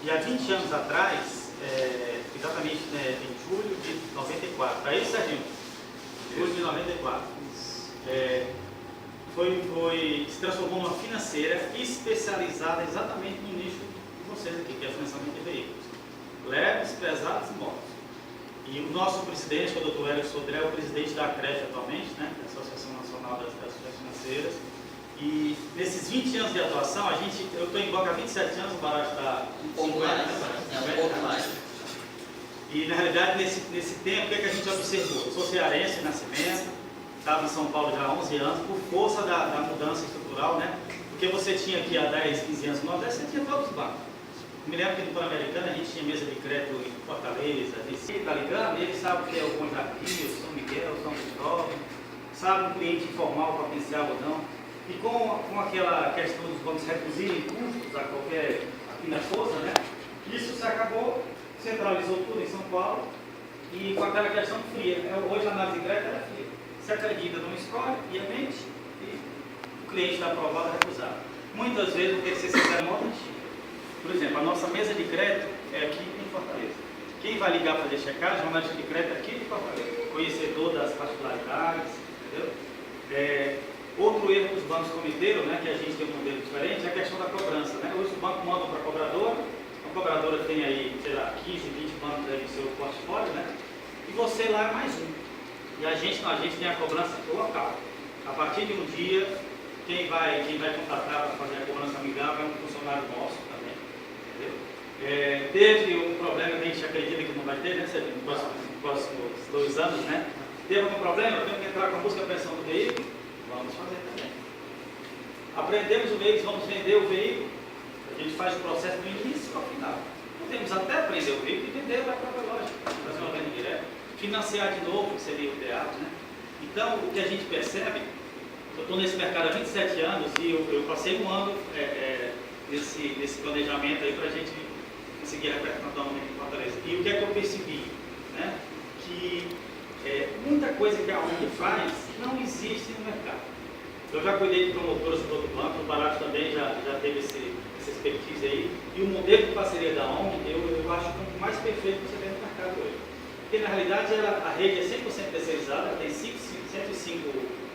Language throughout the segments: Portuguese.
E há 20 anos atrás, exatamente, né, em julho de 94, aí Serginho, julho de 94, se transformou numa financeira especializada exatamente no nicho de vocês aqui, que é o financiamento de veículos, leves, pesados e motos. E o nosso presidente, que é o Dr. Hélio Sodré, é o presidente da CREF atualmente, né, que é a Associação Nacional das Associações Financeiras. E nesses 20 anos de atuação, eu estou em banco há 27 anos, o Baracho está um pouco mais. E na realidade, nesse tempo, o que a gente observou? Eu sou cearense de nascimento, estava em São Paulo já há 11 anos, por força da mudança estrutural, né? Porque você tinha aqui há 10, 15 anos no Nordeste, você tinha todos os bancos. Me lembro que no Pan-Americano a gente tinha mesa de crédito em Fortaleza, ele está ligando, ele sabe o que é o Bom Jardim, o São Miguel, o São Cristóvão, sabe um cliente informal potencial ou não. E com aquela questão dos bancos reduzirem custos a qualquer aqui na força, né? Isso se acabou, centralizou tudo em São Paulo e com aquela questão fria. Hoje a análise de crédito é fria. Se acredita, não escolhe e a mente, e o cliente está aprovado ou recusado. Muitas vezes o que você sincero é antigo. Por exemplo, a nossa mesa de crédito é aqui em Fortaleza. Quem vai ligar para fazer checagem, uma mesa de crédito é aqui em Fortaleza. Conhecedor das particularidades, entendeu? Outro erro que os bancos cometeram, né, que a gente tem um modelo diferente, é a questão da cobrança. Né? Hoje os bancos mandam para a cobradora tem aí, sei lá, 15, 20 bancos aí no seu portfólio, né? E você lá é mais um. E a gente tem a cobrança local. A partir de um dia, quem vai contratar para fazer a cobrança amigável é um funcionário nosso também. Entendeu? Teve um problema que a gente acredita que não vai ter, né, nos próximos 2 anos, né? Teve algum problema? Temos que entrar com a busca e apreensão do veículo? Vamos fazer também. Aprendemos o veículo, vamos vender o veículo. A gente faz o processo do início ao final. Podemos até aprender o veículo e vender para a própria loja, fazer uma venda direta. Financiar de novo, que seria o ideal, né? Então, o que a gente percebe, eu estou nesse mercado há 27 anos e eu passei um ano nesse planejamento aí para a gente conseguir representar um em Fortaleza. E o que é que eu percebi? Né? Que muita coisa que a ONG faz não existe no mercado. Eu já cuidei de promotoras do outro banco, o Baracho também já teve essa expertise aí. E o modelo de parceria da ONG, eu acho que é o mais perfeito que você tem no mercado hoje. Porque na realidade a rede é 100% terceirizada, tem 105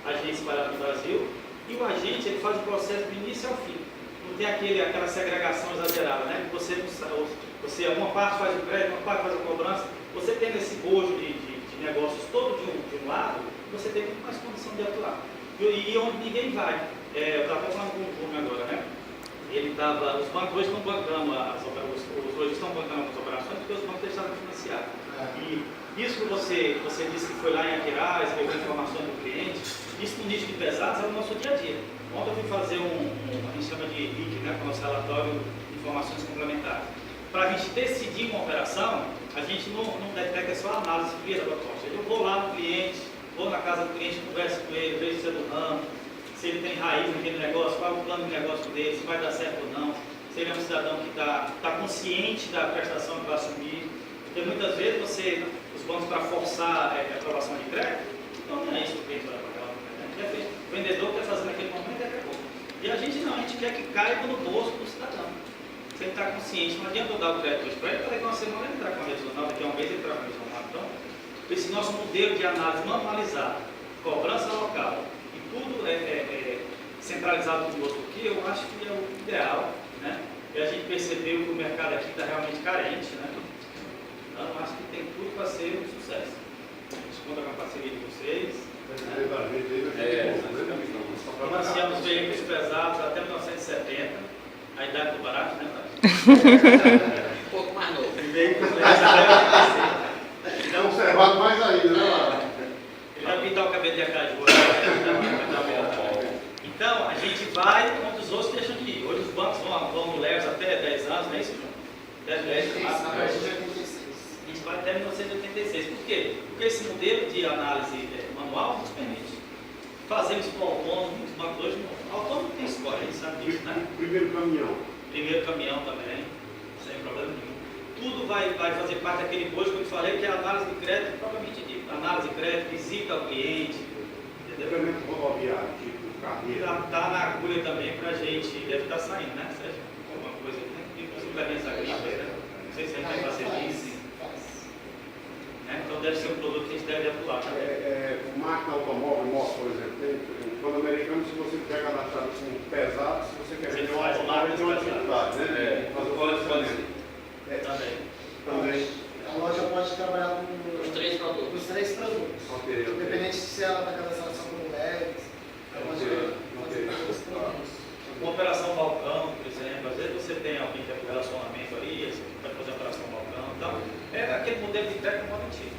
agentes espalhados no Brasil, e o agente ele faz o processo do início ao fim. Não tem aquela segregação exagerada, né? Que você uma parte faz o crédito, uma parte faz a cobrança. Você tendo esse bojo de negócios todo de um lado, você tem muito mais condição de atuar. E onde ninguém vai. Eu estava falando com o Júnior agora, né? Os bancos hoje estão bancando os hoje estão bancando as operações porque os bancos deixaram de financiar. E isso que você disse que foi lá em Aquiraz, pegou informações do cliente, isso no nicho de pesados é o nosso dia a dia. Ontem eu fui fazer a gente chama de RIC, né? Com o nosso relatório de informações complementares. Para a gente decidir uma operação, a gente não detecta só a análise fria da proposta. Eu vou lá no cliente, vou na casa do cliente, converso com ele, vejo se é do ramo, se ele tem raiz naquele negócio, qual é o plano de negócio dele, se vai dar certo ou não, se ele é um cidadão que está consciente da prestação que vai assumir. Porque muitas vezes os bancos para forçar a aprovação de crédito, não é isso que o cliente vai pagar. Né? O vendedor quer fazer naquele momento e acabou. E a gente não, a gente quer que caiba no bolso do cidadão. Se ele está consciente, não adianta eu dar o crédito hoje para ele, daqui a uma semana ele entrar com a regional, daqui a um mês ele entrar com a regional. Então, esse nosso modelo de análise manualizado, cobrança local e tudo centralizado no outro aqui, eu acho que é o ideal, né? E a gente percebeu que o mercado aqui está realmente carente, né? Então, eu acho que tem tudo para ser um sucesso. A gente conta com a parceria de vocês. Financiamos veículos pesados até 1970, a idade do Baracho, né, Um pouco mais novo. Veículos pesados. Então, observado mais ainda, né? Ele vai pintar o cabelo de acaju. Então, a gente vai onde os outros deixam de ir. Hoje os bancos vão no Leves até 10 anos, não é isso, João? 10 anos. A gente vai até 1986. Por quê? Porque esse modelo de análise manual nos permite. Fazemos para o autônomo, muitos bancos hoje não. Autônomo tem escolha, a gente sabe disso, né? Primeiro caminhão. Primeiro caminhão também, sem problema nenhum. Tudo vai fazer parte daquele bojo que eu te falei, que é a análise de crédito propriamente dito. Análise de crédito, visita ao cliente, entendeu? Suplemento rodoviário, tipo carreira. Está na agulha também para a gente, deve estar saindo, né, Sérgio? Alguma coisa, né? Suplementos agrícolas, né? sei se a gente vai fazer leasing. Então deve ser um produto que a gente deve atuar. Máquina automóvel, moto, por exemplo, tem quando americano, se você tiver cadastrado assim, pesado, se você quer vender um automóvel, tem uma dificuldade, né? Também. A loja pode trabalhar com Os três produtos. os 3 produtos. Ok. Independente se ela está cadastrada só com leves, a loja pode ter todos os produtos. Uma operação balcão, por exemplo, às vezes você tem alguém que tem um relacionamento ali, você vai fazer uma operação balcão, então é aquele modelo de entrega no modo antigo.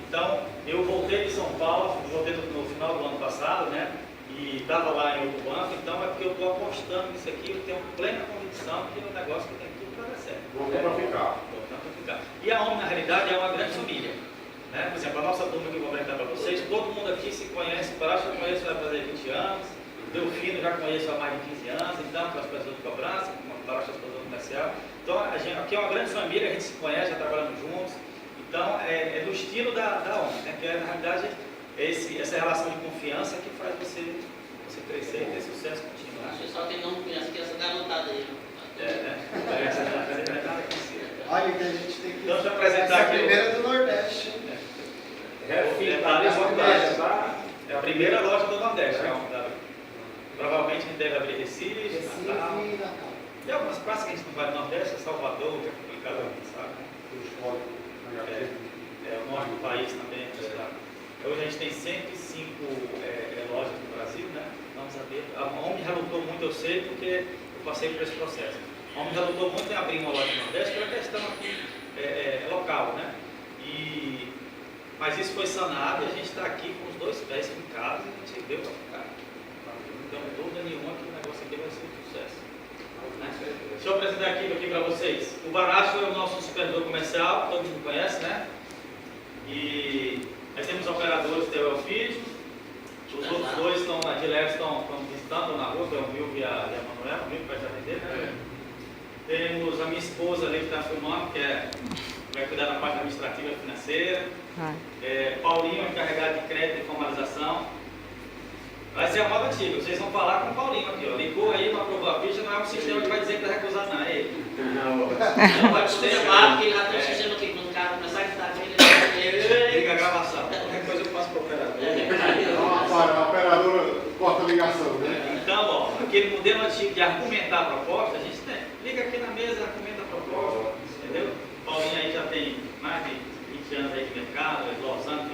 Então, eu voltei de São Paulo, voltei no final do ano passado, né? E estava lá em outro banco, então é porque eu estou apostando nisso aqui, eu tenho plena convicção que é um negócio que tem tudo para dar certo. Voltou para ficar. Voltando para ficar. E a OMNI, na realidade, é uma grande família. Né? Por exemplo, a nossa turma que eu vou apresentar para vocês, todo mundo aqui se conhece, Paracho eu conheço vai fazer 20 anos, Delfino já conheço há mais de 15 anos, então, com as pessoas de cobrança, com Paracho as pessoas comercial. Então, aqui é uma grande família, a gente se conhece, já trabalhamos juntos. Então, é do estilo da OMNI, né? Que na realidade essa relação de confiança que faz você crescer e ter sucesso contínuo. Acho que só quem não conhece que essa garotada aí. Olha, então a gente tem que. Então, deixa eu apresentar Essa é a aqui. primeira do Nordeste. É a primeira loja do Nordeste. Provavelmente a gente deve abrir Recife, Recife Natal. e Natal. E algumas praças que a gente não vai no Nordeste, é Salvador, que é complicado, sabe? O norte do país também. Hoje a gente tem 105 lojas no Brasil, né? Vamos saber. A OMNI já lutou muito, eu sei, porque eu passei por esse processo. A OMNI já lutou muito em abrir uma loja no Nordeste, pela questão aqui local, né? Mas isso foi sanado e a gente está aqui com os 2 pés fincados e a gente deu para ficar. Não tenho dúvida nenhuma que o negócio aqui vai ser um sucesso. Né? Deixa eu apresentar aqui para vocês. O Baracho é o nosso supervisor comercial, todo mundo conhece, né? E aí temos operadores do Elfídio. Os outros 2 estão de leve, estão visitando na rua, que é o Milvio e a Manuela, o Milvio vai já vender, né? Temos a minha esposa ali que está filmando, que vai cuidar da parte administrativa e financeira. Paulinho, encarregado de crédito e formalização. Vai ser a moda antiga, vocês vão falar com o Paulinho aqui, ó. Ligou aí, não aprovou a ficha, não é um sistema que vai dizer que está recusado, não, é ele. Não vai poder chamar, porque já tem um sistema aqui, quando o cara começar a gritar com ele, Liga a gravação. Qualquer coisa eu passo para o operador. Então a operadora corta a ligação, né? Então, ó, aquele modelo antigo de argumentar a proposta, a gente tem. Liga aqui na mesa, argumenta a proposta, entendeu? Paulinho aí já tem mais de 20 anos aí de mercado, englosando,